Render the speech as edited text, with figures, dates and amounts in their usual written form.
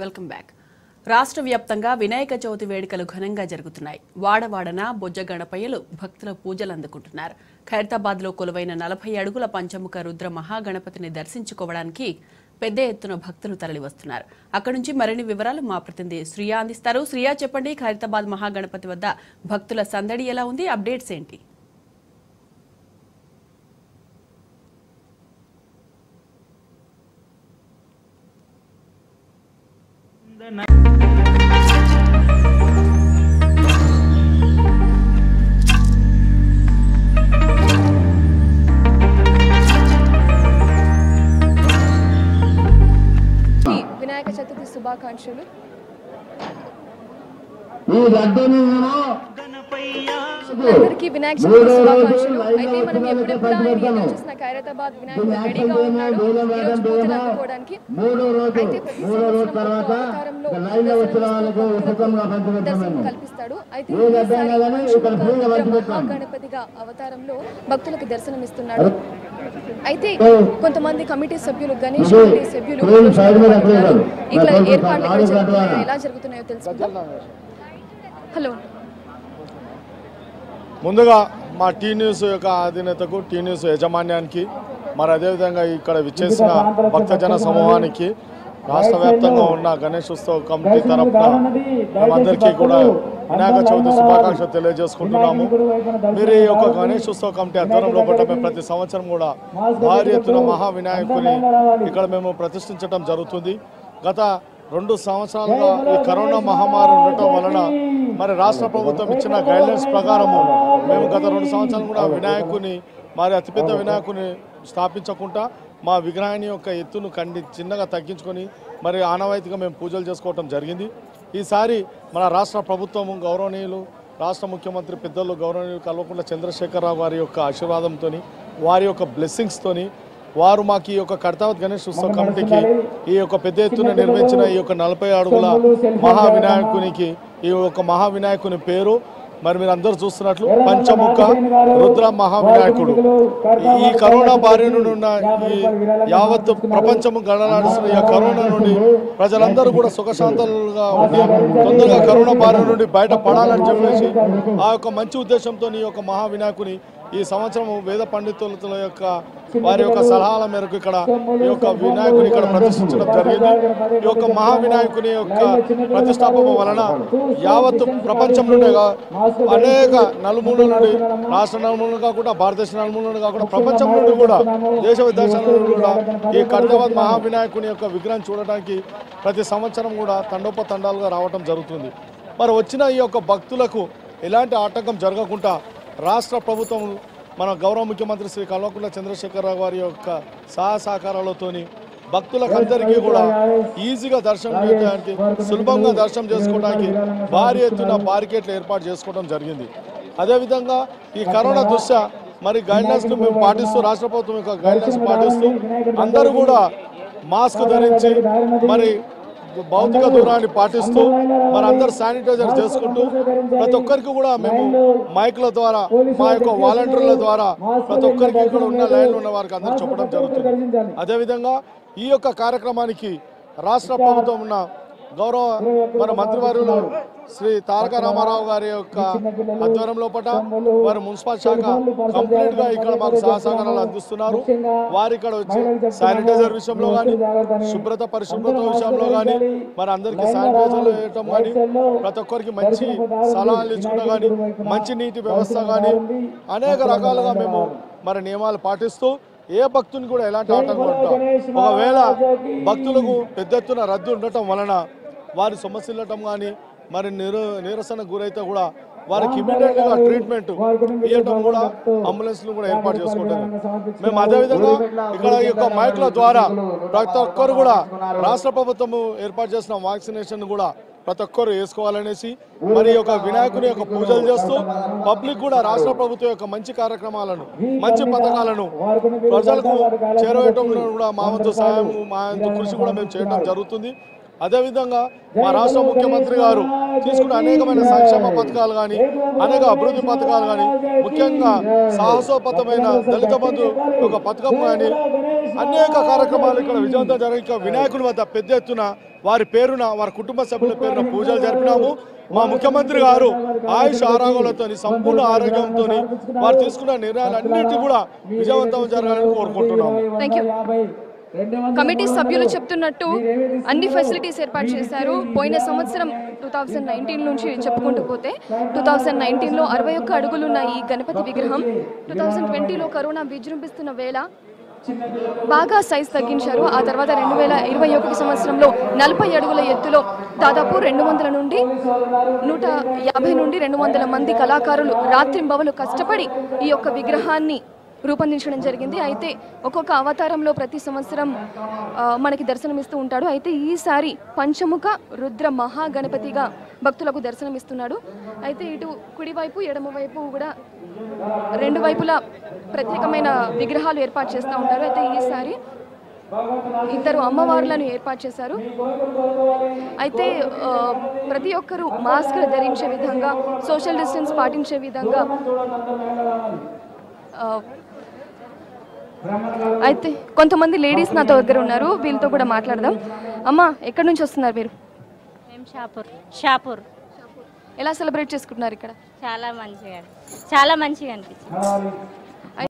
Welcome back. రాష్ట్ర వ్యాప్తంగా వినాయక చవితి వేడుకలు ఘనంగా జరుగుతున్నాయి. వాడవాడన బొజ్జ గణపయ్యలు భక్తుల పూజలు అందుకుంటున్నారు. ఖైరతాబాద్లో కొలువైన 40 అడుగుల పంచముఖ రుద్ర మహాగణపతిని దర్శించుకోవడానికి పెద్ద ఎత్తున భక్తులు తరలివస్తున్నారు. అక్కడి నుంచి మరిన్ని వివరాలు మా ప్రతినిధి శ్రియా అందిస్తారు. శ్రియా, చెప్పండి, ఖైరతాబాద్ మహాగణపతి వద్ద భక్తుల సందడి ఎలా ఉంది? అప్డేట్స్ ఏంటి? వినాయక చతుర్థి శుభాకాంక్షలు. అందరికీ వినాయక చతుర్థి శుభాకాంక్షలు. అయితే మనం ఎప్పుడెప్పుడు ఎదురు చూసిన ఖైరతాబాద్ వినాయకుడు రెడీగా ఉన్నాడు ఈరోజు పూజలు అందుకోవడానికి. అయితే ప్రతి సంవత్సరం అవతారంలో దర్శనం కల్పిస్తాడు. అయితే మహాగణపతిగా అవతారంలో భక్తులకు దర్శనమిస్తున్నాడు. అయితే కొంతమంది కమిటీ సభ్యులు, గణేష్ కమిటీ సభ్యులు ఇట్లా ఏర్పాట్లు ఎలా జరుగుతున్నాయో తెలుసుకుందాం. హలో, ముందుగా మా టీ న్యూస్ యొక్క అధినేతకు, టీ న్యూస్ యాజమాన్యానికి, మరి అదేవిధంగా ఇక్కడ విచ్చేసిన భక్తజన సమూహానికి, రాష్ట్ర వ్యాప్తంగా ఉన్న గణేష్ ఉత్సవ కమిటీ తరఫున మేమందరికీ కూడా వినాయక చవితి శుభాకాంక్షలు తెలియజేసుకుంటున్నాము. మీరు ఈ యొక్క గణేష్ ఉత్సవ కమిటీ ఆధ్వర్యంలో మేము ప్రతి సంవత్సరం కూడా భారీ ఎత్తున మహావినాయకుని ఇక్కడ మేము ప్రతిష్ఠించడం జరుగుతుంది. గత 2 సంవత్సరాలుగా ఈ కరోనా మహమ్మారి ఉండటం వలన మరి రాష్ట్ర ప్రభుత్వం ఇచ్చిన గైడ్లైన్స్ ప్రకారము మేము గత 2 సంవత్సరాలు కూడా వినాయకుని, మరి అతిపెద్ద వినాయకుని స్థాపించకుండా మా విగ్రహాన్ని యొక్క ఎత్తును చిన్నగా తగ్గించుకొని మరి ఆనవాయితీగా మేము పూజలు చేసుకోవటం జరిగింది. ఈసారి మన రాష్ట్ర ప్రభుత్వము గౌరవనీయులు, రాష్ట్ర ముఖ్యమంత్రి పెద్దలు గౌరవనీయులు కల్వకుంట్ల చంద్రశేఖరరావు గారి యొక్క ఆశీర్వాదంతో, వారి యొక్క బ్లెస్సింగ్స్తోని వారు మాకు ఈ యొక్క ఖైరతాబాద్ గణేష్ ఉత్సవ కమిటీకి ఈ యొక్క పెద్ద ఎత్తున నిర్మించిన ఈ యొక్క 40 అడుగుల మహావినాయకునికి, ఈ యొక్క మహావినాయకుని పేరు మరి మీరు అందరూ చూస్తున్నట్లు పంచముఖ రుద్ర మహావినాయకుడు. ఈ కరోనా బారి నుండి ఉన్న ఈ యావత్ ప్రపంచము గడలాడుతున్న ఈ కరోనా నుండి ప్రజలందరూ కూడా సుఖశాంతులుగా ఉండి తొందరగా కరోనా బారి నుండి బయటపడాలని చెప్పేసి ఆ యొక్క మంచి ఉద్దేశంతో ఈ యొక్క మహావినాయకుని ఈ సంవత్సరం వేద పండితుల యొక్క వారి యొక్క సలహాల మేరకు ఇక్కడ ఈ యొక్క వినాయకుని ఇక్కడ ప్రతిష్ఠించడం జరిగింది. ఈ యొక్క మహావినాయకుని యొక్క ప్రతిష్టాపన వలన యావత్ ప్రపంచం నుండి అనేక నలుమూలల నుండి, రాష్ట్ర నలుమూలలు కాకుండా, భారతదేశ నలుమూలలు కాకుండా ప్రపంచం నుండి కూడా, దేశ విదేశాల నుండి కూడా ఈ ఖైరతాబాద్ మహావినాయకుని యొక్క విగ్రహం చూడటానికి ప్రతి సంవత్సరం కూడా తండోపతండాలుగా రావడం జరుగుతుంది. మరి వచ్చిన ఈ యొక్క భక్తులకు ఎలాంటి ఆటంకం జరగకుండా రాష్ట్ర ప్రభుత్వం మన గౌరవ ముఖ్యమంత్రి శ్రీ కల్వకుంట్ల చంద్రశేఖరరావు గారి యొక్క సహకారాలతోని భక్తులకు అందరికీ కూడా ఈజీగా దర్శనం చేయడానికి, సులభంగా దర్శనం చేసుకోవడానికి భారీ ఎత్తున బారికేట్లు ఏర్పాటు చేసుకోవడం జరిగింది. అదేవిధంగా ఈ కరోనా దృష్ట్యా మరి గైడ్లైన్స్ను మేము పాటిస్తూ, రాష్ట్ర ప్రభుత్వం యొక్క గైడ్లైన్స్ పాటిస్తూ అందరూ కూడా మాస్క్ ధరించి, మరి భౌతిక దూరాన్ని పాటిస్తూ, మరి అందరూ శానిటైజర్ చేసుకుంటూ ప్రతి ఒక్కరికి కూడా మేము మైకుల ద్వారా, మా యొక్క వాలంటీర్ల ద్వారా ప్రతి ఒక్కరికి ఇక్కడ ఉన్న లైన్లో ఉన్న వారికి అందరూ చెప్పడం జరుగుతుంది. అదేవిధంగా ఈ యొక్క కార్యక్రమానికి రాష్ట్ర ప్రభుత్వం ఉన్న గౌరవ మన మంత్రివర్యులు శ్రీ తారక రామారావు గారి యొక్క ఆధ్వర్యం లోపల వారి మున్సిపల్ శాఖ కంప్లీట్గా ఇక్కడ మాకు సహకారాలు అందిస్తున్నారు. వారు ఇక్కడ వచ్చి శానిటైజర్ విషయంలో కానీ, పరిశుభ్రత విషయంలో కానీ, మరి అందరికీ శానిటైజర్లు వేయటం కానీ, ప్రతి ఒక్కరికి మంచి సలహాలు ఇచ్చుకుంటా కానీ, మంచి నీటి వ్యవస్థ కానీ అనేక రకాలుగా మేము మరి నియమాలు పాటిస్తూ ఏ భక్తుని కూడా ఎలాంటి ఆటంకం ఉంటాం. ఒకవేళ భక్తులకు పెద్ద ఎత్తున రద్దు ఉండటం వలన వారి సమస్యలటం కానీ, మరి నీరసనకు గురైతే కూడా వారికి ఇమీడియట్గా ట్రీట్మెంట్ ఇవ్వటం కూడా అంబులెన్స్లు కూడా ఏర్పాటు చేసుకుంటారు. మేము అదేవిధంగా ఇక్కడ ఈ యొక్క మైకుల ద్వారా ప్రతి ఒక్కరు కూడా రాష్ట్ర ప్రభుత్వము ఏర్పాటు చేసిన వ్యాక్సినేషన్ కూడా ప్రతి ఒక్కరు వేసుకోవాలనేసి, మరి యొక్క వినాయకుని యొక్క పూజలు చేస్తూ పబ్లిక్ కూడా రాష్ట్ర ప్రభుత్వం యొక్క మంచి కార్యక్రమాలను, మంచి పథకాలను ప్రజలకు చేరవేయటం కూడా మా వంతు సాయం, మా వంతు కృషి కూడా మేము చేయడం జరుగుతుంది. అదేవిధంగా మా రాష్ట్ర ముఖ్యమంత్రి గారు తీసుకున్న అనేకమైన సంక్షేమ పథకాలు కానీ అనేక అభివృద్ధి పథకాలు కానీ ముఖ్యంగా సాహసోపతమైన దళిత బంధు ఒక పథకం కానీ అనేక కార్యక్రమాలు ఇక్కడ విజయవంతం జరిగి వినాయకుని వద్ద పెద్ద ఎత్తున వారి పేరున వారి కుటుంబ సభ్యుల పేరున పూజలు జరిపినాము. మా ముఖ్యమంత్రి గారు ఆయుష్ ఆరోగ్యాలతో సంపూర్ణ ఆరోగ్యంతో వారు తీసుకున్న నిర్ణయాలన్నింటినీ కూడా విజయవంతం జరగాలని కోరుకుంటున్నాము. కమిటీ సభ్యులు చెప్తున్నట్టు అన్ని ఫెసిలిటీస్ ఏర్పాటు చేశారు. పోయిన సంవత్సరం 2019 నుంచి చెప్పుకుంటూ పోతే 2019లో 61 అడుగులున్న ఈ గణపతి విగ్రహం 2020లో కరోనా విజృంభిస్తున్న వేళ బాగా సైజ్ తగ్గించారు. ఆ తర్వాత 2021 సంవత్సరంలో 40 అడుగుల ఎత్తులో దాదాపు 200 నుండి 150 నుండి 200 మంది కళాకారులు రాత్రింబవలు కష్టపడి ఈ యొక్క విగ్రహాన్ని రూపొందించడం జరిగింది. అయితే ఒక్కొక్క అవతారంలో ప్రతి సంవత్సరం మనకి దర్శనమిస్తూ ఉంటాడు. అయితే ఈసారి పంచముఖ రుద్ర మహాగణపతిగా భక్తులకు దర్శనమిస్తున్నాడు. అయితే ఇటు కుడివైపు ఎడమవైపు కూడా రెండు వైపులా ప్రత్యేకమైన విగ్రహాలు ఏర్పాటు చేస్తూ ఉంటారు. అయితే ఈసారి ఇద్దరు అమ్మవార్లను ఏర్పాటు చేశారు. అయితే ప్రతి ఒక్కరూ మాస్క్ ధరించే విధంగా సోషల్ డిస్టెన్స్ పాటించే విధంగా అయితే కొంతమంది లేడీస్ నాతో దగ్గర ఉన్నారు, వీళ్ళతో కూడా మాట్లాడదాం. అమ్మ, ఎక్కడి నుంచి వస్తున్నారు మీరు? మేము షాపూర్. ఎలా సెలబ్రేట్ చేసుకుంటున్నారు ఇక్కడ? చాలా మంచిగా అనిపించింది.